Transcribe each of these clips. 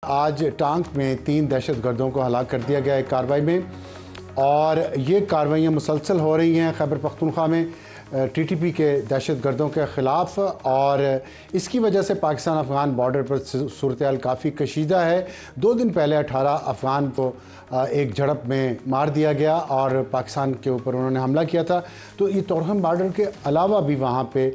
आज टांग में 3 दहशतगर्दों को हलाक कर दिया गया एक कार्रवाई में, और ये कार्रवाइयाँ मुसलसल हो रही हैं खैबर पख्तूनख्वा में टीटीपी के दहशतगर्दों के ख़िलाफ़। और इसकी वजह से पाकिस्तान अफ़गान बॉर्डर पर सूरत हाल काफ़ी कशीदा है। 2 दिन पहले 18 अफ़गान को एक झड़प में मार दिया गया और पाकिस्तान के ऊपर उन्होंने हमला किया था। तो ये तोरखम बॉर्डर के अलावा भी वहाँ पे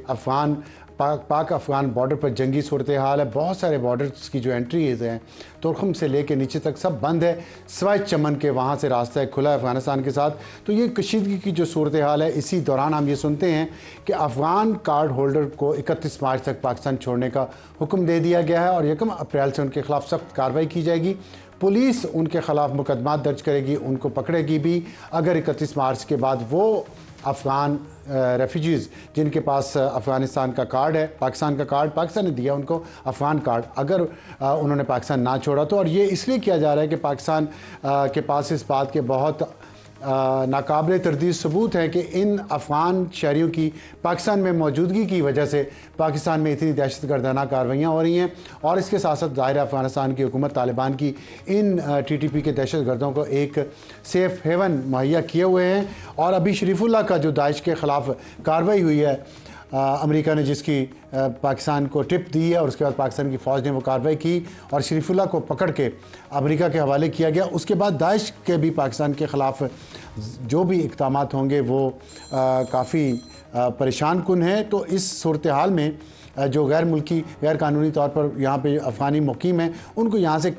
पाक अफ़गान बॉर्डर पर जंगी सूरत हाल है। बहुत सारे बॉर्डर्स की जो एंट्रीज़ हैं तोरखम से लेके नीचे तक सब बंद है, सिवाय चमन के वहाँ से रास्ता है खुला है अफ़गानिस्तान के साथ। तो ये कशीदगी की जो सूरत हाल है, इसी दौरान हम ये सुनते हैं कि अफ़गान कार्ड होल्डर को 31 मार्च तक पाकिस्तान छोड़ने का हुक्म दे दिया गया है और 1 अप्रैल से उनके खिलाफ सख्त कार्रवाई की जाएगी। पुलिस उनके ख़िलाफ़ मुकदमा दर्ज करेगी, उनको पकड़ेगी भी अगर 31 मार्च के बाद वो अफ़गान रेफ्यूजीज़ जिनके पास अफ़गानिस्तान का कार्ड है, पाकिस्तान का कार्ड पाकिस्तान ने दिया उनको अफ़गान कार्ड, अगर उन्होंने पाकिस्तान ना छोड़ा तो। और ये इसलिए किया जा रहा है कि पाकिस्तान के पास इस बात के बहुत नाकाबिल तरदीद सबूत है कि इन अफ़गान शहरियों की पाकिस्तान में मौजूदगी की वजह से पाकिस्तान में इतनी दहशतगर्दाना कार्रवाइयाँ हो रही हैं। और इसके साथ साथ ज़ाहिर अफ़गानिस्तान की हुकूमत तालिबान की इन टीटीपी के दहशतगर्दों को एक सेफ़ हेवन मुहैया किए हुए हैं। और अभी शरीफुल्लाह का जो दाइश के ख़िलाफ़ कार्रवाई हुई है, अमेरिका ने जिसकी पाकिस्तान को टिप दी है और उसके बाद पाकिस्तान की फ़ौज ने वो कार्रवाई की और शरीफुल्लाह को पकड़ के अमेरिका के हवाले किया गया। उसके बाद दाइश के भी पाकिस्तान के ख़िलाफ़ जो भी इक़दामात होंगे वो काफ़ी परेशान कुन है। तो इस सूरत हाल में जो गैर मुल्की गैर कानूनी तौर पर यहाँ पे अफ़गानी मुकीम हैं उनको यहाँ से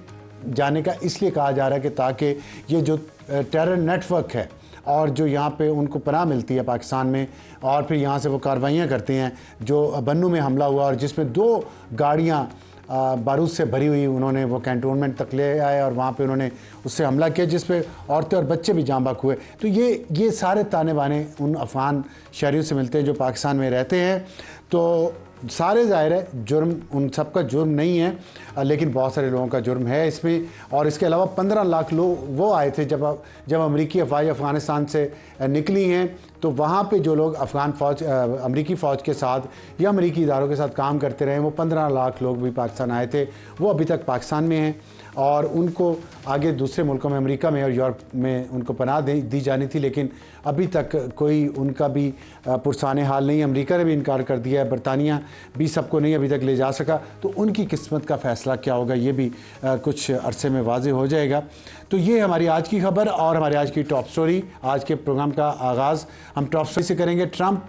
जाने का इसलिए कहा जा रहा है कि ताकि ये जो टेरर नेटवर्क है और जो यहाँ पे उनको पनाह मिलती है पाकिस्तान में और फिर यहाँ से वो कार्रवाइयाँ करते हैं। जो बन्नू में हमला हुआ और जिसमें 2 गाड़ियाँ बारूद से भरी हुई उन्होंने वो कैंटोनमेंट तक ले आए और वहाँ पे उन्होंने उससे हमला किया जिस पे औरतें और बच्चे भी जाँ बहक हुए। तो ये सारे ताने बाने उन अफ़गान शहरियों से मिलते हैं जो पाकिस्तान में रहते हैं। तो सारे ज़ाहिर है जुर्म उन सब का जुर्म नहीं है, लेकिन बहुत सारे लोगों का जुर्म है इसमें। और इसके अलावा 15 लाख लोग वो आए थे जब अमरीकी अफवाज अफ़गानिस्तान से निकली हैं। तो वहाँ पे जो लोग अमरीकी फ़ौज के साथ या अमरीकी इदारों के साथ काम करते रहे, वो 15 लाख लोग भी पाकिस्तान आए थे, वो अभी तक पाकिस्तान में हैं और उनको आगे दूसरे मुल्कों में अमेरिका में और यूरोप में उनको पनाह दी जानी थी, लेकिन अभी तक कोई उनका भी पुरसाने हाल नहीं। अमेरिका ने भी इनकार कर दिया है, बरतानिया भी सबको नहीं अभी तक ले जा सका। तो उनकी किस्मत का फ़ैसला क्या होगा ये भी कुछ अरसे में वाज़े हो जाएगा। तो ये हमारी आज की खबर और हमारी आज की टॉप स्टोरी। आज के प्रोग्राम का आगाज़ हम टॉप स्टोरी से करेंगे। ट्रंप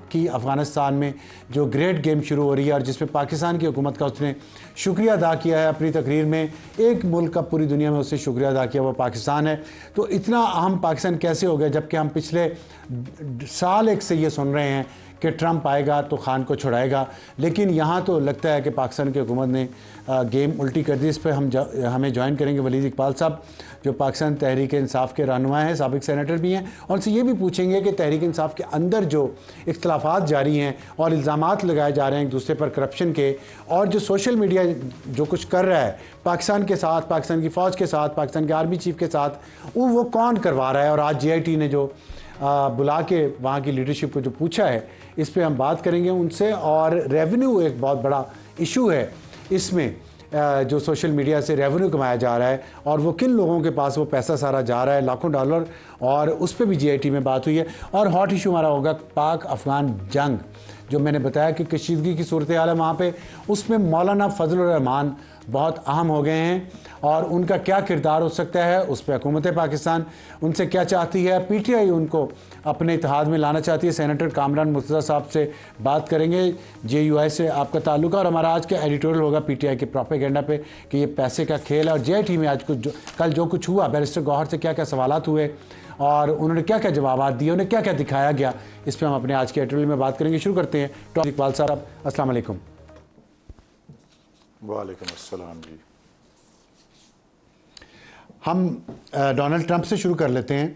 की अफ़गानिस्तान में जो ग्रेट गेम शुरू हो रही है और जिसमें पाकिस्तान की हुकूमत का उसने शुक्रिया अदा किया है अपनी तकरीर में। एक मुल्क का पूरी दुनिया में उसने शुक्रिया अदा किया, वो पाकिस्तान है। तो इतना अहम पाकिस्तान कैसे हो गया जबकि हम पिछले साल एक से ये सुन रहे हैं कि ट्रंप आएगा तो खान को छुड़ाएगा, लेकिन यहाँ तो लगता है कि पाकिस्तान की हुकूमत ने गेम उल्टी कर दी। इस पर हमें ज्वाइन करेंगे वलीद इकबाल साहब जो पाकिस्तान तहरीक इंसाफ के रहनुमा हैं, साबिक सेनेटर भी हैं, और उनसे ये भी पूछेंगे कि तहरीक इंसाफ के अंदर जो इख्तलाफात जारी हैं और इल्ज़ामात लगाए जा रहे हैं एक दूसरे पर करप्शन के, और जो सोशल मीडिया जो कुछ कर रहा है पाकिस्तान के साथ, पाकिस्तान की फ़ौज के साथ, पाकिस्तान के आर्मी चीफ के साथ, वो कौन करवा रहा है। और आज JIT ने जो बुला के वहाँ की लीडरशिप को जो पूछा है, इस पे हम बात करेंगे उनसे। और रेवेन्यू एक बहुत बड़ा इशू है इसमें, जो सोशल मीडिया से रेवेन्यू कमाया जा रहा है और वो किन लोगों के पास वो पैसा सारा जा रहा है, लाखों डॉलर, और उस पर भी JIT में बात हुई है। और हॉट इशू हमारा होगा पाक अफ़गान जंग, जो मैंने बताया कि कशीदगी की सूरत हाल है वहाँ पे, उसमें मौलाना फजलुर रहमान बहुत अहम हो गए हैं और उनका क्या किरदार हो सकता है, उस पर हुकूमत पाकिस्तान उनसे क्या चाहती है। PTI उनको अपने इत्तेहाद में लाना चाहती है। सेनेटर कामरान मुर्तज़ा साहब से बात करेंगे, JUI से आपका ताल्लुक है। और हमारा आज का एडिटोरियल होगा PTI के प्रोपेगेंडा पे कि ये पैसे का खेल है। और JIT में आज कल जो कुछ हुआ, बैरिस्टर गौहर से क्या क्या सवालात हुए और उन्होंने क्या क्या जवाब दिए, उन्हें क्या क्या दिखाया गया, इस पर हम अपने आज के एडिटोरियल में बात करेंगे। शुरू करते हैं। डॉक्टर इकबाल साहब, अस्सलाम वालेकुम। वालेकुम अस्सलाम जी। हम डोनाल्ड ट्रंप से शुरू कर लेते हैं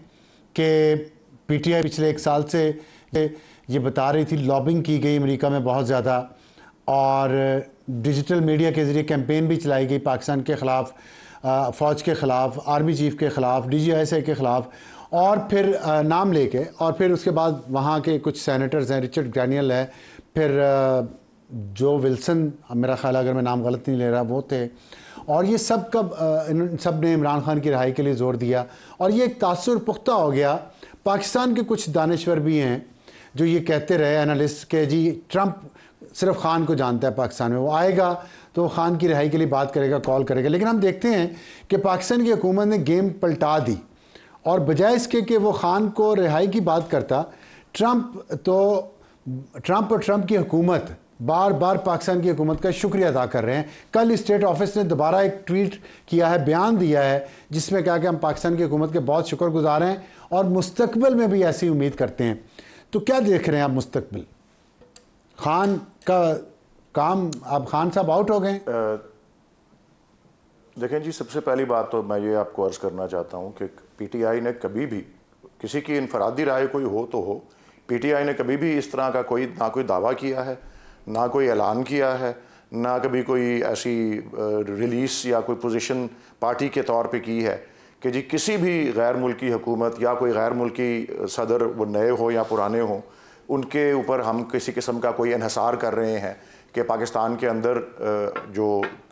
कि PTI पिछले 1 साल से ये बता रही थी लॉबिंग की गई अमेरिका में बहुत ज़्यादा, और डिजिटल मीडिया के ज़रिए कैंपेन भी चलाई गई पाकिस्तान के ख़िलाफ़, फ़ौज के ख़िलाफ़, आर्मी चीफ़ के ख़िलाफ़, DGISI के ख़िलाफ़, और फिर नाम लेके, और फिर उसके बाद वहाँ के कुछ सेनेटर्स हैं, रिचर्ड ग्रैनियल है, फिर जो विल्सन, मेरा ख्याल अगर मैं नाम गलत नहीं ले रहा, वो थे, और ये सब इन सब ने इमरान खान की रिहाई के लिए ज़ोर दिया। और ये एक तासुर पुख्ता हो गया। पाकिस्तान के कुछ दानिश्वर भी हैं जो ये कहते रहे, एनालिस्ट, के जी ट्रंप सिर्फ खान को जानता है पाकिस्तान में, वो आएगा तो खान की रिहाई के लिए बात करेगा, कॉल करेगा। लेकिन हम देखते हैं कि पाकिस्तान की हुकूमत ने गेम पलटा दी और बजाय इसके कि वो खान को रिहाई की बात करता, ट्रंप और ट्रंप की हुकूमत बार बार पाकिस्तान की हुकूमत का शुक्रिया अदा कर रहे हैं। कल स्टेट ऑफिस ने दोबारा एक ट्वीट किया है, बयान दिया है, जिसमें कहा कि हम पाकिस्तान की हुकूमत के बहुत शुक्रगुजार हैं और मुस्तकबिल में भी ऐसी उम्मीद करते हैं। तो क्या देख रहे हैं आप मुस्तकबिल? खान का काम, अब खान साहब आउट हो गए। देखें जी, सबसे पहली बात तो मैं ये आपको अर्ज़ करना चाहता हूँ कि पीटीआई ने कभी भी, किसी की इनफरादी राय कोई हो तो हो, पीटीआई ने कभी भी इस तरह का ना कोई दावा किया है, ना कोई ऐलान किया है, ना कभी कोई ऐसी रिलीज़ या कोई पोजीशन पार्टी के तौर पे की है कि जी किसी भी गैर मुल्की हुकूमत या कोई गैर मुल्की सदर, वो नए हो या पुराने हो, उनके ऊपर हम किसी किस्म का कोई इन्हिसार कर रहे हैं कि पाकिस्तान के अंदर जो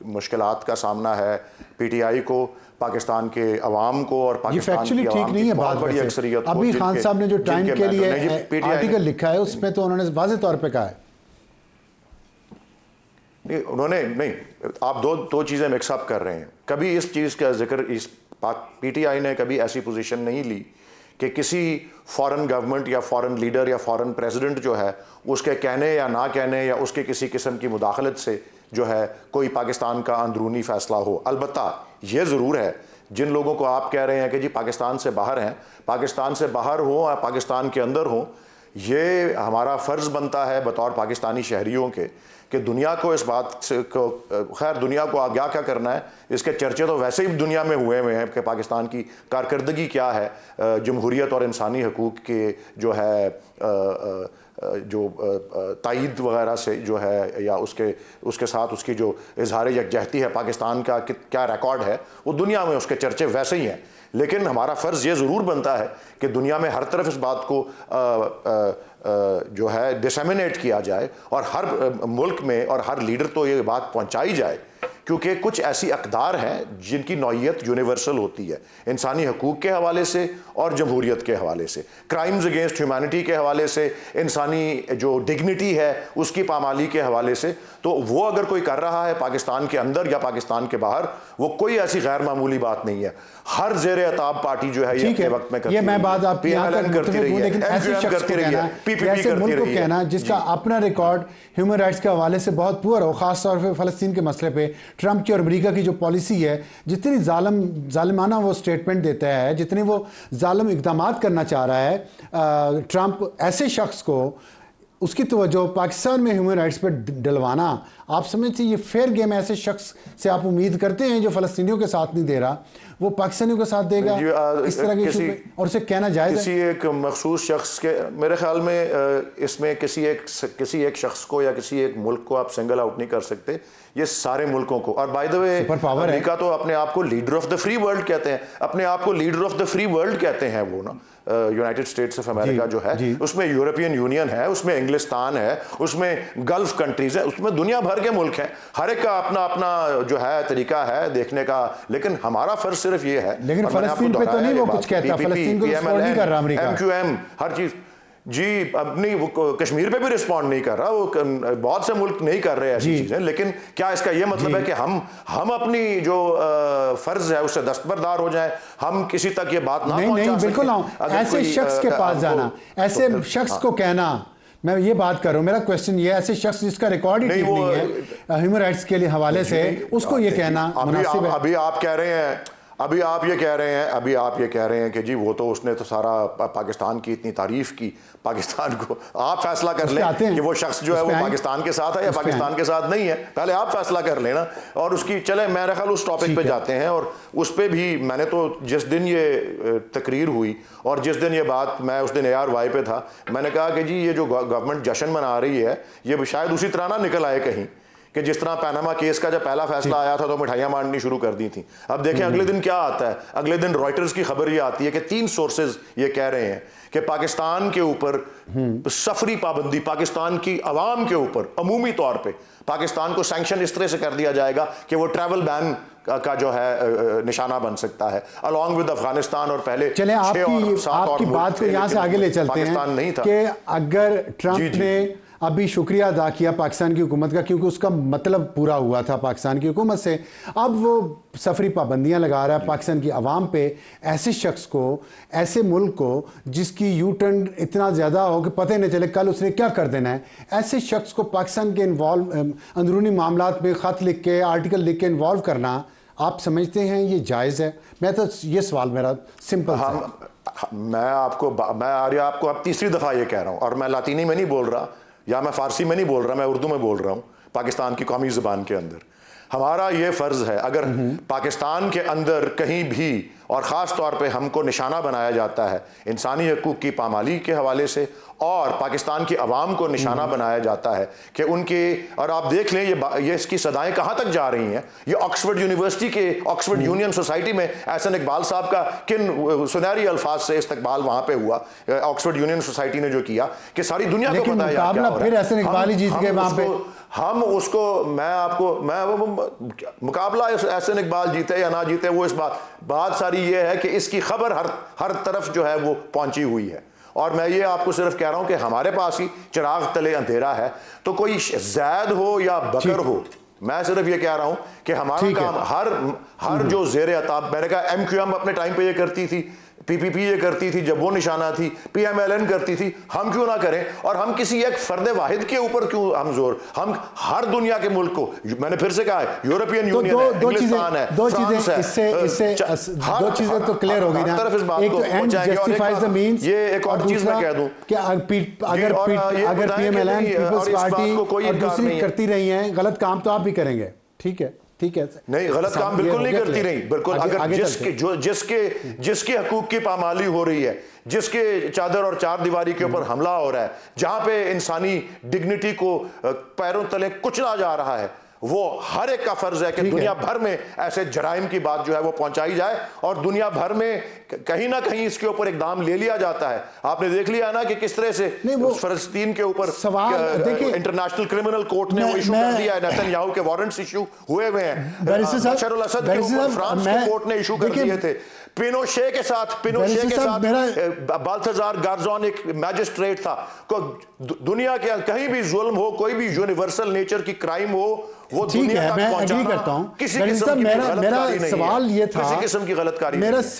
मुश्किलात का सामना है पीटीआई को, पाकिस्तान के अवाम को और पाकिस्तान की अवाम की बहुत बड़ी अक्सरियत को, अभी खान साहब ने जो टाइम के लिए आर्टिकल लिखा है उसमें तो उन्होंने वाज़ेह तौर पे कहा है, नहीं उन्होंने, नहीं, आप दो चीज़ें मिक्सअप कर रहे हैं। कभी इस चीज़ का जिक्र इस पीटीआई ने कभी ऐसी पोजीशन नहीं ली कि किसी फॉरेन गवर्नमेंट या फॉरेन लीडर या फॉरेन प्रेसिडेंट जो है उसके कहने या ना कहने या उसके किसी किस्म की मुदाखलत से जो है कोई पाकिस्तान का अंदरूनी फ़ैसला हो। अलबत्ता ये ज़रूर है, जिन लोगों को आप कह रहे हैं कि जी पाकिस्तान से बाहर हैं, पाकिस्तान से बाहर हो या पाकिस्तान के अंदर हो, ये हमारा फ़र्ज़ बनता है बतौर पाकिस्तानी शहरियों के कि दुनिया को इस बात से को, खैर दुनिया को आगाह क्या करना है, इसके चर्चे तो वैसे ही दुनिया में हुए हैं कि पाकिस्तान की कारकर्दगी क्या है जमहूरियत और इंसानी हकूक़ के जो है जो तायीद वगैरह से जो है, या उसके साथ उसकी जो इजहार यकजहती है पाकिस्तान का क्या रिकॉर्ड है, वो दुनिया में उसके चर्चे वैसे ही हैं। लेकिन हमारा फ़र्ज़ ये ज़रूर बनता है कि दुनिया में हर तरफ इस बात को जो है डिसेमिनेट किया जाए और हर मुल्क में और हर लीडर तो ये बात पहुंचाई जाए, क्योंकि कुछ ऐसी अक़दार हैं जिनकी नौइयत यूनिवर्सल होती है, इंसानी हकूक़ के हवाले से और जमहूरियत के हवाले से, क्राइम्स अगेंस्ट ह्यूमैनिटी के हवाले से, इंसानी जो डिग्निटी है उसकी पामाली के हवाले से। तो वो अगर कोई कर रहा है पाकिस्तान के अंदर या पाकिस्तान के बाहर, वो कोई ऐसी गैर मामूली बात नहीं है। हर ज़ेर अताब पार्टी जो है ये अपने वक्त में करती है, मैं बात आपकी करती रही है, एमक्यूएम करती रही है, पीपीपी करती रही है, कहना जिसका अपना रिकॉर्ड ह्यूमन राइट्स के हवाले से बहुत पुअर हो, ख़ास तौर पर फ़लस्तीन के मसले पे ट्रंप की और अमेरिका की जो पॉलिसी है, जितनी जालिमाना वो स्टेटमेंट देता है, जितनी वो जालिम इक़दाम करना चाह रहा है ट्रंप, ऐसे शख्स को उसकी तवज्जो पाकिस्तान में ह्यूमन राइट्स पर डलवाना, आप समझते हैं ये फेयर गेम है? ऐसे शख्स से आप उम्मीद करते हैं जो फ़लस्तीनियों के साथ नहीं दे रहा, वो पाकिस्तानियों के साथ देगा इस तरह के इशू पे? और उसे कहना जायज़ है? किसी एक मखसूस शख्स के, मेरे ख्याल में इसमें किसी एक शख्स को या किसी एक मुल्क को आप सिंगल आउट नहीं कर सकते, ये सारे मुल्कों को। और बाय द वे अमेरिका तो अपने आप को leader of the free world कहते हैं, अपने आप को leader of the free world कहते हैं वो ना, यूनाइटेड स्टेट्स ऑफ अमेरिका जो है, उसमें यूरोपियन यूनियन है, उसमें इंग्लिस्तान है, उसमें गल्फ कंट्रीज है, उसमें दुनिया भर के मुल्क हैं, हर एक का अपना अपना जो है तरीका है देखने का। लेकिन हमारा फर्ज सिर्फ ये है, लेकिन फलस्तीन पे तो नहीं वो कुछ कहता, फलस्तीन को सपोर्ट नहीं कर रहा अमेरिका, एमक्यूएम हर चीज जी, अपनी वो कश्मीर पे भी रिस्पॉन्ड नहीं कर रहा, वो बहुत से मुल्क नहीं कर रहे ऐसी चीजें। लेकिन क्या इसका ये मतलब है कि हम अपनी जो फर्ज है उससे दस्तबरदार हो जाए, हम किसी तक ये बात ना पहुंचा सकें? बिल्कुल ऐसे शख्स के पास जाना, ऐसे शख्स को कहना, मैं ये बात कर रहा हूँ, मेरा क्वेश्चन ये, ऐसे शख्स जिसका रिकॉर्ड ही ठीक नहीं है ह्यूमन राइट्स के लिए हवाले से, उसको ये कहना मुनासिब है? अभी आप कह रहे हैं, अभी आप ये कह रहे हैं कि जी वो तो उसने तो सारा पाकिस्तान की इतनी तारीफ की, पाकिस्तान को आप फैसला कर लें कि वो शख्स जो है वो पाकिस्तान के साथ है या पाकिस्तान के साथ नहीं है, पहले आप फैसला कर लेना। और उसकी चले, मेरे ख्याल उस टॉपिक पे जाते हैं। और उस पर भी मैंने तो जिस दिन ये तकरीर हुई और जिस दिन ये बात, मैं उस दिन ARY पे था, मैंने कहा कि जी ये जो गवर्नमेंट जश्न मना रही है ये शायद उसी तरह ना निकल आए कहीं कि जिस तरह पैनामा केस का जब पहला फैसला आया था तो मिठाइयां बांटनी शुरू कर दी थी। अब देखें अगले दिन क्या आता है, अगले दिन रॉयटर्स की खबर ये आती है कि 3 सोर्सेज ये कह रहे हैं कि पाकिस्तान के ऊपर सफरी पाबंदी, पाकिस्तान की अवाम के ऊपर अमूमी तौर पे पाकिस्तान को सैंक्शन इस तरह से कर दिया जाएगा कि वो ट्रैवल बैन का जो है निशाना बन सकता है, अलॉन्ग विद अफगानिस्तान। और पहले चले आपकी बात को यहाँ से आगे ले चलते हैं कि अगर ट्रंप ने अभी शुक्रिया अदा किया पाकिस्तान की हुकूमत का, क्योंकि उसका मतलब पूरा हुआ था पाकिस्तान की हुकूमत से, अब वो सफरी पाबंदियां लगा रहा है पाकिस्तान की आवाम पे, ऐसे शख्स को, ऐसे मुल्क को जिसकी यू टर्न इतना ज़्यादा हो कि पता ही नहीं चले कल उसने क्या कर देना है, ऐसे शख्स को पाकिस्तान के अंदरूनी मामलात में ख़त लिख के, आर्टिकल लिख के इन्वॉल्व करना, आप समझते हैं ये जायज़ है? मैं तो ये सवाल मेरा सिंपल मैं आर्या आपको अब तीसरी दफ़ा ये कह रहा हूँ, और मैं लातीनी में नहीं बोल रहा या मैं फारसी में नहीं बोल रहा, मैं उर्दू में बोल रहा हूँ, पाकिस्तान की कौमी ज़ुबान के अंदर। हमारा ये फ़र्ज़ है, अगर पाकिस्तान के अंदर कहीं भी और ख़ास तौर पे हमको निशाना बनाया जाता है इंसानी हकूक़ की पामाली के हवाले से, और पाकिस्तान की आवाम को निशाना बनाया जाता है कि उनके, और आप देख लें ये इसकी सदाएं कहाँ तक जा रही हैं। ये ऑक्सफोर्ड यूनिवर्सिटी के ऑक्सफोर्ड यूनियन सोसाइटी में एहसन इकबाल साहब का किन सुनहरी अल्फाज से इस्तकबाल वहाँ पे हुआ, ऑक्सफोर्ड यूनियन सोसाइटी ने जो किया कि सारी दुनिया को पता है फिर एहसन इकबाल ही जीत गए वहाँ पे। हम उसको, मुकाबला एहसन इकबाल जीते या ना जीते, वो इस बात सारी ये है कि इसकी खबर हर तरफ जो है वो पहुंची हुई है। और मैं ये आपको सिर्फ कह रहा हूं कि हमारे पास ही चिराग तले अंधेरा है, तो कोई जैद हो या बकर हो, मैं सिर्फ ये कह रहा हूं कि हमारा काम हर जो जेर अताब, मैंने कहा MQM अपने टाइम पे ये करती थी, PPP ये करती थी जब वो निशाना थी, PMLN करती थी, हम क्यों ना करें? और हम किसी एक फर्द वाहिद के ऊपर क्यों हम जोर, हम हर दुनिया के मुल्क को, मैंने फिर से कहा है, यूरोपियन यूनियन है, इंग्लिस्तान है, फ्रांस है, इससे दो चीजें तो क्लियर हो गई ना। तरफ इस बात को पहुंचाएंगे। और ये एक और चीज मैं कह दूं कि अगर PMLN पीपल्स पार्टी और दूसरी करती रही हैं गलत काम, तो आप भी करेंगे? ठीक है, ठीक है, नहीं गलत काम बिल्कुल नहीं करती रही, बिल्कुल। अगर जिसके हकूक की पामाली हो रही है, जिसके चादर और चार दीवारी के ऊपर हमला हो रहा है, जहां पे इंसानी डिग्निटी को पैरों तले कुचला जा रहा है, वो हर एक का फर्ज है कि दुनिया भर में ऐसे जराइम की बात जो है वो पहुंचाई जाए, और दुनिया भर में कहीं ना कहीं इसके ऊपर इकदाम ले लिया जाता है। आपने देख लिया ना कि किस तरह से फलस्तीन के ऊपर इंटरनेशनल क्रिमिनल कोर्ट ने वो इशू कर दिया है, नेतन्याहू के वारंट्स इशू हुए हुए हैं, बशर अल असद के ऊपर फ्रांस के कोर्ट ने इशू कर दिए थे, पिनोशे के साथ बाल्थाजार गार्जोन एक मैजिस्ट्रेट था, दुनिया के कहीं भी जुल्म हो, कोई भी यूनिवर्सल नेचर की क्राइम हो, वो ठीक है, मैं एग्री करता हूं। किसी किस्म की मेरा सवाल ये था, किसी किस्म की गलतकारी